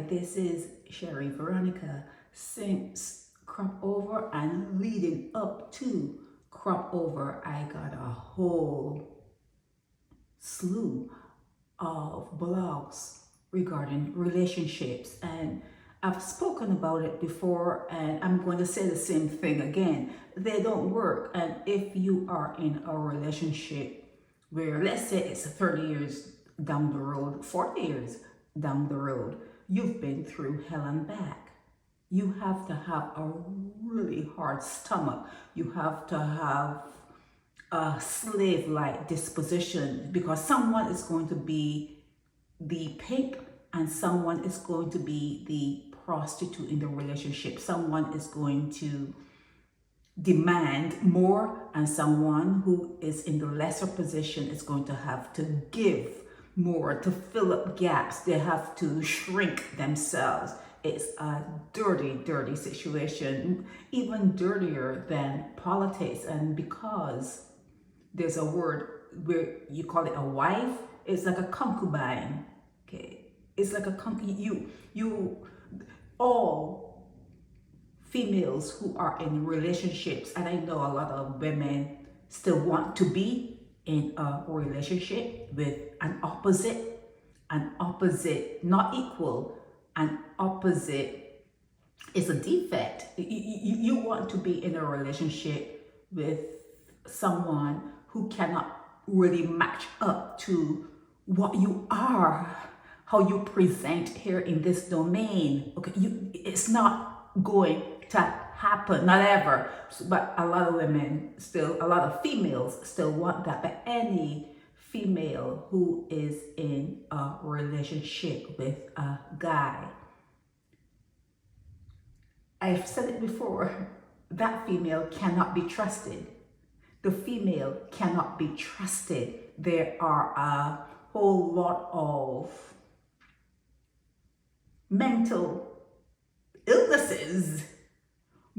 this is Sherry Veronica. Since crop over and leading up to crop over, I got a whole slew of blogs regarding relationships, and I've spoken about it before, and I'm going to say the same thing again. They don't work. And if you are in a relationship where, let's say it's 30 years down the road, 40 years down the road, you've been through hell and back. You have to have a really hard stomach. You have to have a slave-like disposition, because someone is going to be the pimp and someone is going to be the prostitute in the relationship. Someone is going to demand more, and someone who is in the lesser position is going to have to give more to fill up gaps. They have to shrink themselves. It's a dirty, dirty situation, even dirtier than politics. And because there's a word where you call it a wife, it's like a concubine. Okay, it's like a all females who are in relationships, and I know a lot of women still want to be in a relationship with an opposite, not equal. An opposite is a defect. You want to be in a relationship with someone who cannot really match up to what you are, how you present here in this domain. Okay, it's not going to happen, not ever. But a lot of women still, a lot of females still want that. But any female who is in a relationship with a guy, I've said it before, that female cannot be trusted. The female cannot be trusted. There are a whole lot of mental illnesses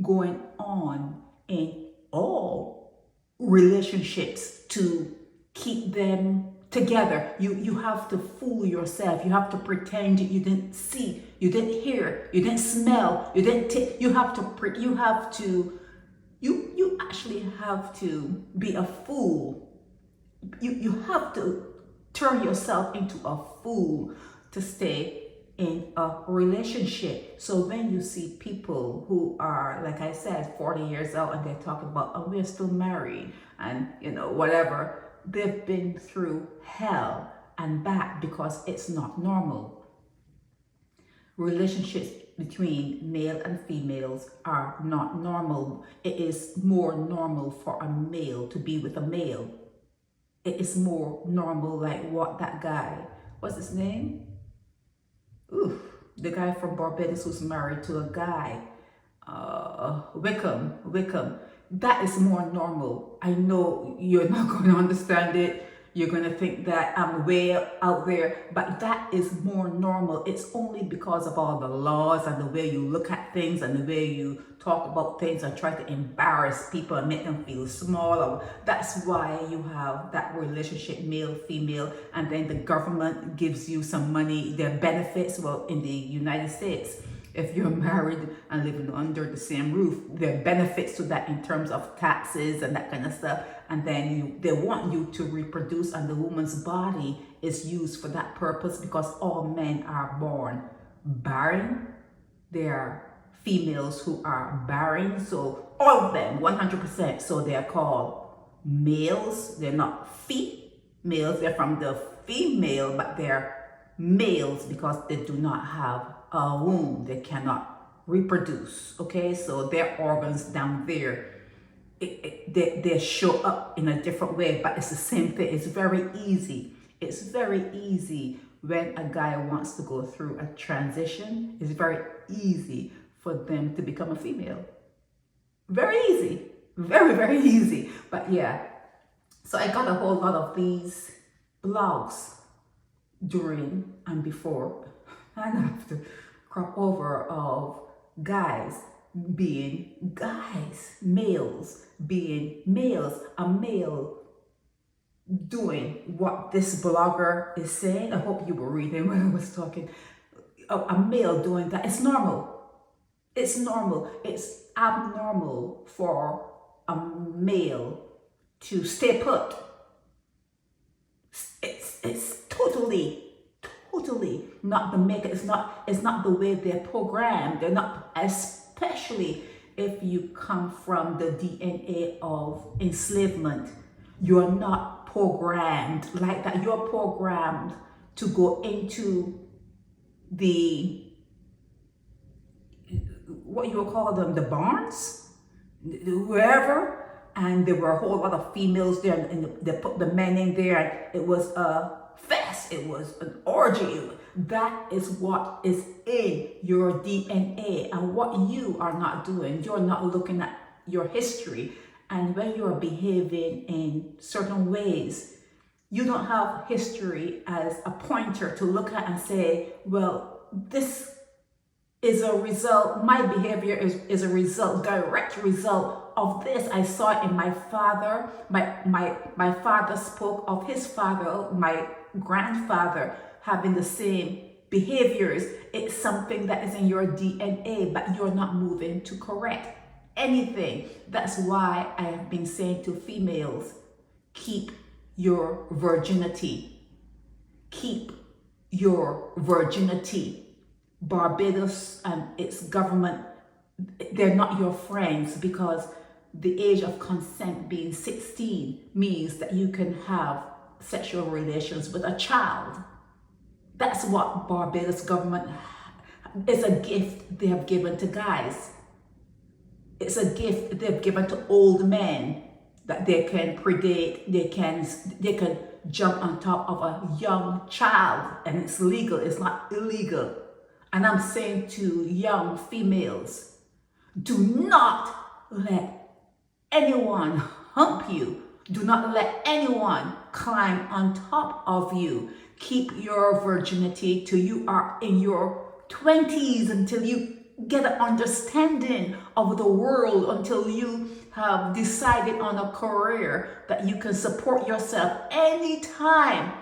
going on in all relationships to keep them together. You have to fool yourself. You have to pretend you didn't see, you didn't hear, you didn't smell, you didn't you actually have to be a fool. You have to turn yourself into a fool to stay in a relationship. So when you see people who are, like I said, 40 years old and they talk about, oh, we're still married and whatever, they've been through hell and back, because it's not normal. Relationships between male and females are not normal. It is more normal for a male to be with a male. It is more normal, like what that guy, what's his name? The guy from Barbados who's married to a guy, Wickham. That is more normal. I know you're not going to understand it. You're going to think that I'm way out there, but that is more normal. It's only because of all the laws and the way you look at things and the way you talk about things and try to embarrass people and make them feel small. That's why you have that relationship, male, female, and then the government gives you some money, their benefits. Well, in the United States, if you're married and living under the same roof, there are benefits to that in terms of taxes and that kind of stuff. And then they want you to reproduce, and the woman's body is used for that purpose, because all men are born barren. There are females who are barren, so all of them, 100%. So they are called males. They're not females. They're from the female, but they're males because they do not have a womb. They cannot reproduce. Okay, so their organs down there, they show up in a different way, but it's the same thing. It's very easy. It's very easy when a guy wants to go through a transition. It's very easy for them to become a female. Very easy. Very, very easy. But yeah, so I got a whole lot of these blogs during and before and after crop over of guys being guys, males being males, a male doing what this blogger is saying. I hope you were reading when I was talking. a male doing that. It's normal. It's normal. It's abnormal for a male to stay put. It's totally not the makeup. It's not the way they're programmed. They're not, especially if you come from the DNA of enslavement. You're not programmed like that. You're programmed to go into the, what you would call them, the barns, wherever, and there were a whole lot of females there, and they put the men in there, and it was a fest, it was an orgy. That is what is in your DNA, and what you are not doing, you're not looking at your history. And when you're behaving in certain ways, you don't have history as a pointer to look at and say, well, this is a result, my behavior is a result, direct result of this. I saw it in my father. My father spoke of his father, my grandfather having the same behaviors. It's something that is in your DNA, but you're not moving to correct anything. That's why I have been saying to females, keep your virginity. Keep your virginity. Barbados and its government, they're not your friends, because the age of consent being 16 means that you can have sexual relations with a child. That's what Barbados government is, a gift they have given to guys. It's a gift they've given to old men, that they can predate, they can jump on top of a young child, and it's legal, it's not illegal. And I'm saying to young females, do not let anyone hump you. Do not let anyone climb on top of you. Keep your virginity till you are in your 20s, until you get an understanding of the world, until you have decided on a career that you can support yourself anytime.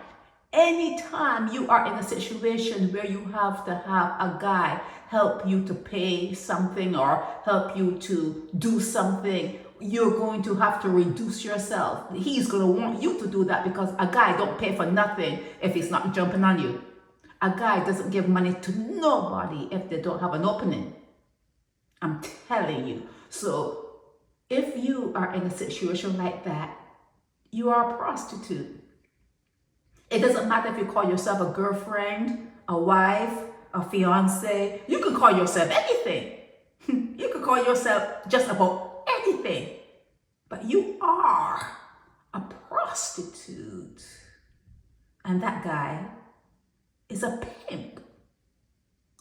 Anytime you are in a situation where you have to have a guy help you to pay something or help you to do something, you're going to have to reduce yourself. He's going to want you to do that, because a guy don't pay for nothing if he's not jumping on you. A guy doesn't give money to nobody if they don't have an opening. I'm telling you. So if you are in a situation like that, you are a prostitute. It doesn't matter if you call yourself a girlfriend, a wife, a fiance. You can call yourself anything. You can call yourself just about anything. But you are a prostitute. And that guy is a pimp.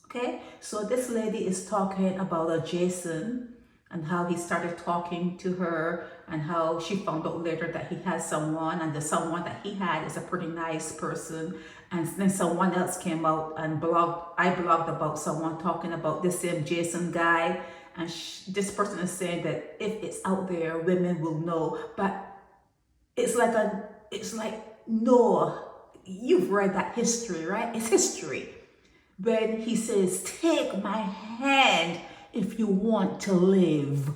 Okay? So this lady is talking about a Jason, and how he started talking to her, and how she found out later that he has someone, and the someone that he had is a pretty nice person. And then someone else came out and I blogged about someone talking about the same Jason guy, and this person is saying that if it's out there, women will know. But it's like Noah. You've read that history, right? It's history. When he says, take my hand if you want to live.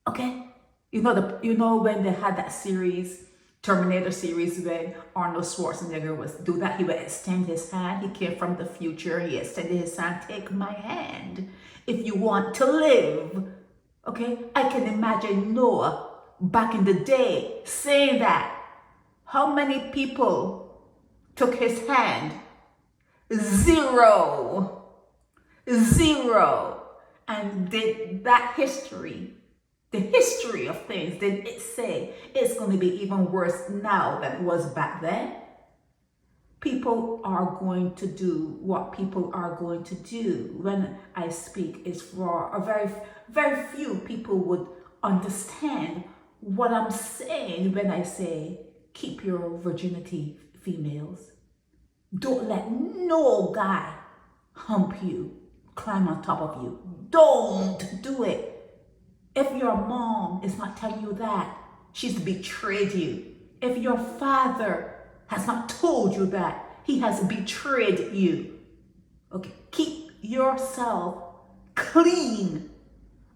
Okay? You know when they had that series, Terminator series, when Arnold Schwarzenegger was do that, he would extend his hand. He came from the future. He extended his hand. Take my hand if you want to live. Okay? I can imagine Noah back in the day saying that. How many people took his hand? Zero. And did that history, the history of things, did it say it's going to be even worse now than it was back then? People are going to do what people are going to do. When I speak, it's for a very few people would understand what I'm saying when I say, keep your virginity, females. Don't let no guy hump you, climb on top of you. Don't do it. If your mom is not telling you that, she's betrayed you. If your father has not told you that, he has betrayed you. Okay, keep yourself clean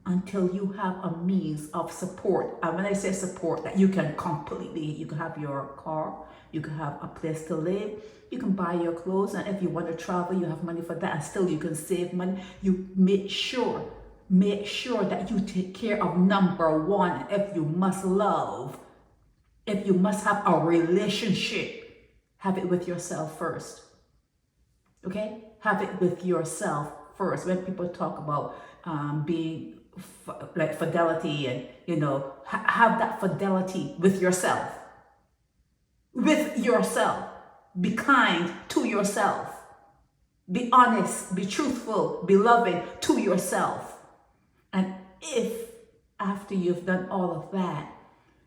until you have a means of support. And when I say support, that you can have your car, you can have a place to live, you can buy your clothes, and if you want to travel, you have money for that, and still you can save money. You make sure that you take care of number one. If you must love, if you must have a relationship, have it with yourself first. Okay? Have it with yourself first. When people talk about being like fidelity, and have that fidelity with yourself. With yourself. Be kind to yourself. Be honest, be truthful, be loving to yourself. And if after you've done all of that,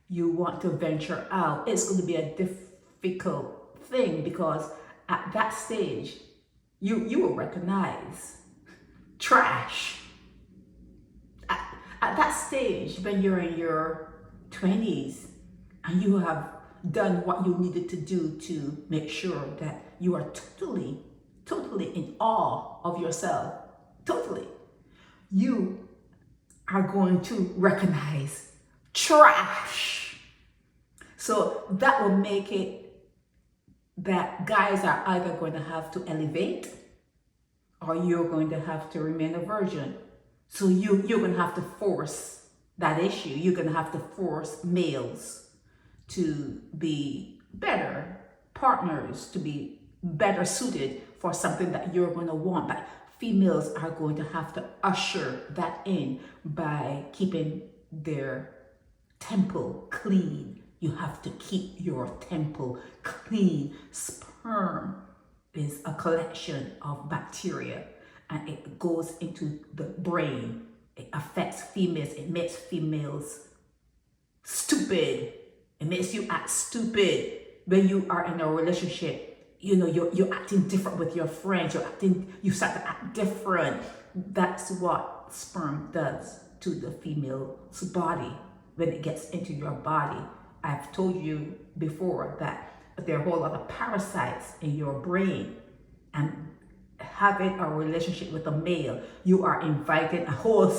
you want to venture out, it's going to be a difficult thing, because at that stage, you will recognize trash. At that stage, when you're in your 20s and you have done what you needed to do to make sure that you are totally in awe of yourself, totally, you are going to recognize trash. So that will make it that guys are either going to have to elevate, or you're going to have to remain a virgin. So you're going to have to force that issue. You're going to have to force males to be better partners, to be better suited for something that you're going to want. But females are going to have to usher that in by keeping their temple clean. You have to keep your temple clean. Sperm is a collection of bacteria, and it goes into the brain. It affects females. It makes females stupid. It makes you act stupid when you are in a relationship. You're acting different with your friends. You start to act different. That's what sperm does to the female's body when it gets into your body. I've told you before that there are a whole lot of parasites in your brain, and having a relationship with a male, you are inviting a whole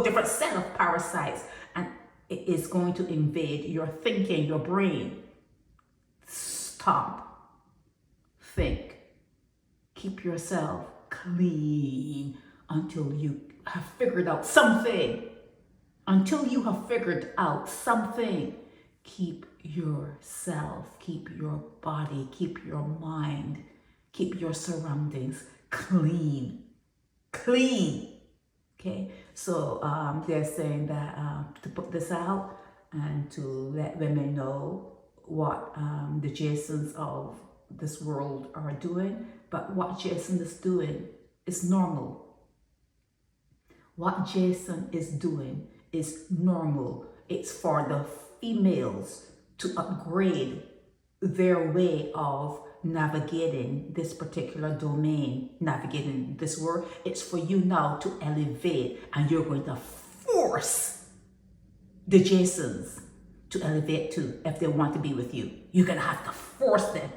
different set of parasites, and it is going to invade your thinking, your brain. Stop. Think. Keep yourself clean until you have figured out something. Until you have figured out something. Keep yourself, keep your body, keep your mind, keep your surroundings clean. Clean. Okay, so they're saying that to put this out and to let women know what the Jasons of this world are doing. But what Jason is doing is normal. What Jason is doing is normal. It's for the females to upgrade their way of navigating this particular domain, navigating this world. It's for you now to elevate, and you're going to force the Jasons to elevate too if they want to be with you. You're going to have to force them.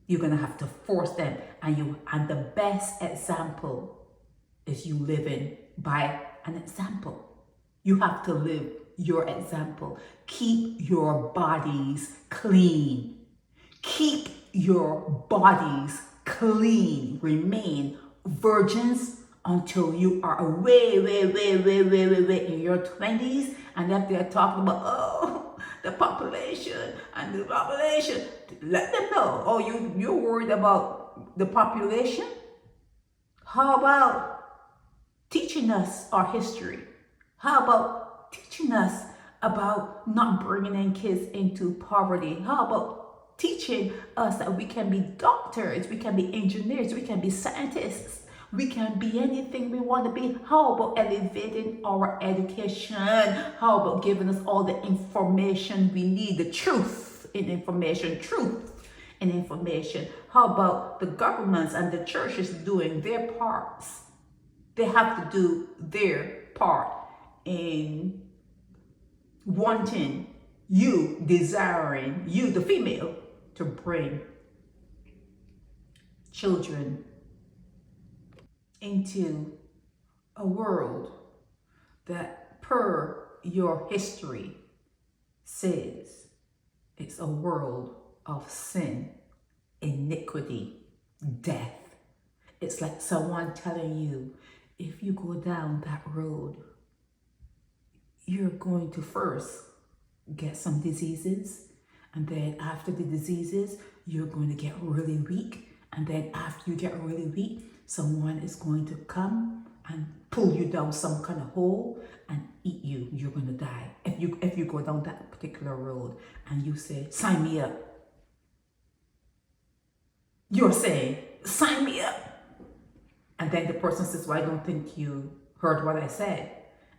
You're going to have to force them, and the best example is you living by an example. You have to live your example. Keep your bodies clean. Keep your bodies clean. Remain virgins until you are way in your 20s. And if they're talking about, the population, let them know, you're worried about the population? How about teaching us our history? How about teaching us about not bringing in kids into poverty? How about teaching us that we can be doctors, we can be engineers, we can be scientists, we can be anything we want to be? How about elevating our education? How about giving us all the information we need, the truth in information, How about the governments and the churches doing their parts? They have to do their part in wanting you, desiring you, the female, to bring children into a world that, per your history, says it's a world of sin, iniquity, death. It's like someone telling you, if you go down that road, you're going to first get some diseases, and then after the diseases, you're going to get really weak, and then after you get really weak, someone is going to come and pull you down some kind of hole and eat you. You're going to die if you go down that particular road and you say, sign me up. You're saying, sign me up. And then the person says, well, I don't think you heard what I said.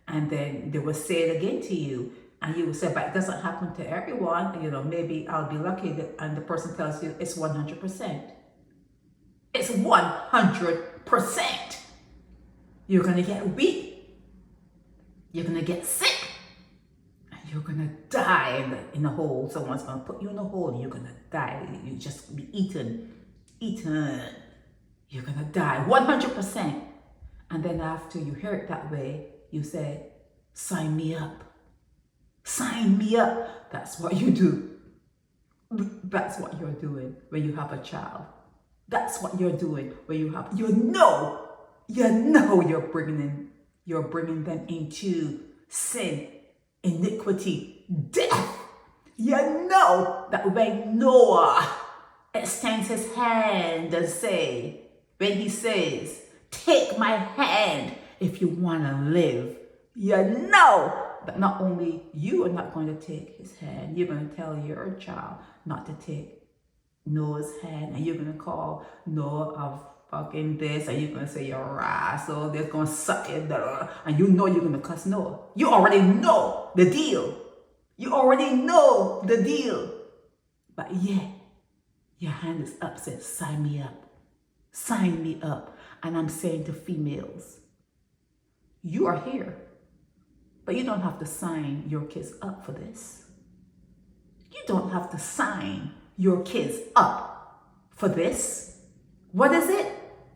And then they will say it again to you. And you will say, but it doesn't happen to everyone. You know, maybe I'll be lucky. And the person tells you it's 100%. It's 100%. You're going to get weak. You're going to get sick. And you're going to die in a hole. Someone's going to put you in a hole and you're going to die. You just be eaten. You're going to die 100%. And then after you hear it that way, you say, sign me up. Sign me up. That's what you do. That's what you're doing when you have a child. That's what you're doing when you have, you know you're bringing them into sin, iniquity, death. You know that when Noah extends his hand and when he says, take my hand if you want to live, you know that not only you are not going to take his hand, you're going to tell your child not to take Noah's hand, and you're going to call Noah of fucking this, and you're going to say you're a rascal, they're going to suck it, and you know you're going to cuss Noah. You already know the deal. But yeah, your hand is up, says, sign me up. Sign me up. And I'm saying to females, you are here, but you don't have to sign your kids up for this. You don't have to sign your kids up for this. What is it?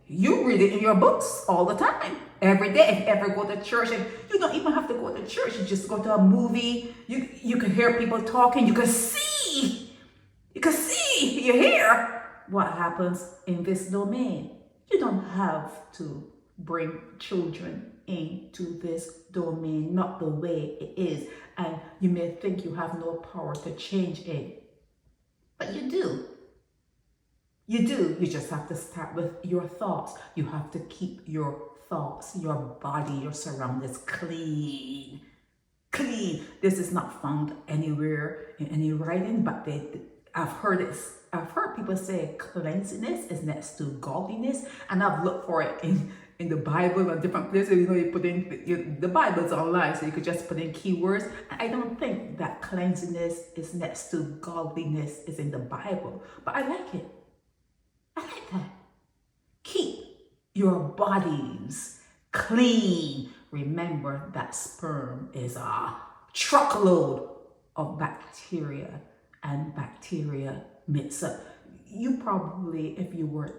You read it in your books all the time, every day. If you ever go to church, and you don't even have to go to church, you just go to a movie, you can hear people talking, you hear what happens in this domain. You don't have to bring children into this domain, not the way it is. And you may think you have no power to change it, but you do. You do. You just have to start with your thoughts. You have to keep your thoughts, your body, your surroundings clean. Clean. This is not found anywhere in any writing, but I've heard people say cleanliness is next to godliness, and I've looked for it in the Bible and different places. You know, you put in the Bible's online, so you could just put in keywords. I don't think that cleanliness is next to godliness is in the Bible, but I like it. I like that. Keep your bodies clean. Remember that sperm is a truckload of bacteria, and bacteria mix up. You probably, if they were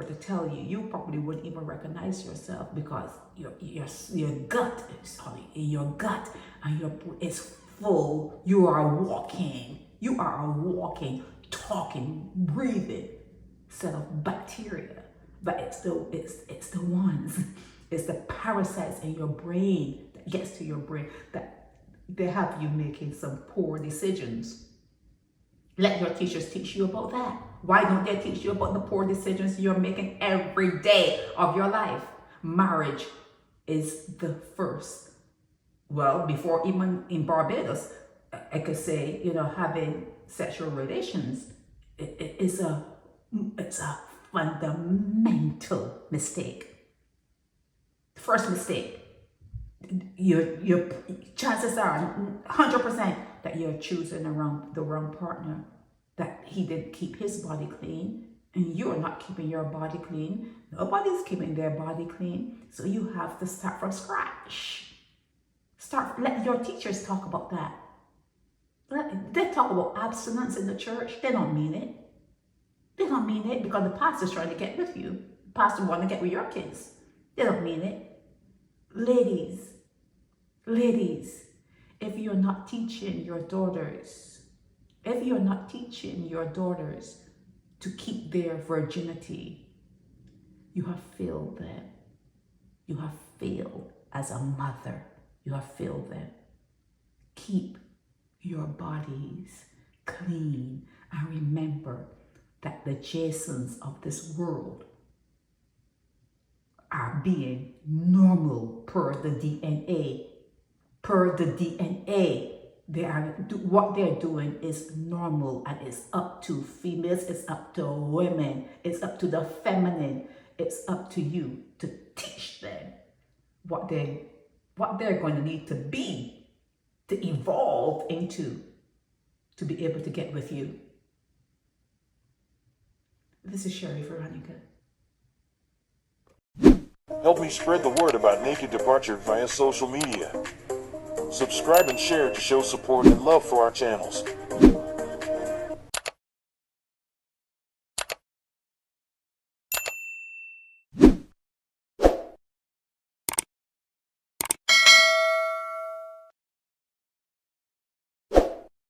to tell you, you probably wouldn't even recognize yourself, because your gut and it's full. You are a walking, talking, breathing set of bacteria. But it's the ones, it's the parasites in your brain that gets to your brain that they have you making some poor decisions. Let your teachers teach you about that. Why don't they teach you about the poor decisions you're making every day of your life? Marriage is the first. Well, before even in Barbados, I could say, having sexual relations, it's a fundamental mistake. First mistake. Your chances are 100% that you're choosing the wrong partner, that he didn't keep his body clean, and you're not keeping your body clean. Nobody's keeping their body clean, so you have to start from scratch. Let your teachers talk about that. They talk about abstinence in the church. They don't mean it. They don't mean it because the pastor's trying to get with you. The pastor wants to get with your kids. They don't mean it. Ladies, if you're not teaching your daughters, to keep their virginity, you have failed them. You have failed as a mother. You have failed them. Keep your bodies clean and remember that the Jasons of this world are being normal per the DNA. What they're doing is normal, and it's up to females, it's up to women, it's up to the feminine, it's up to you to teach them what they're going to need to be, to evolve into, to be able to get with you. This is Sherry Veronica. Help me spread the word about Naked Departure via social media. Subscribe and share to show support and love for our channels.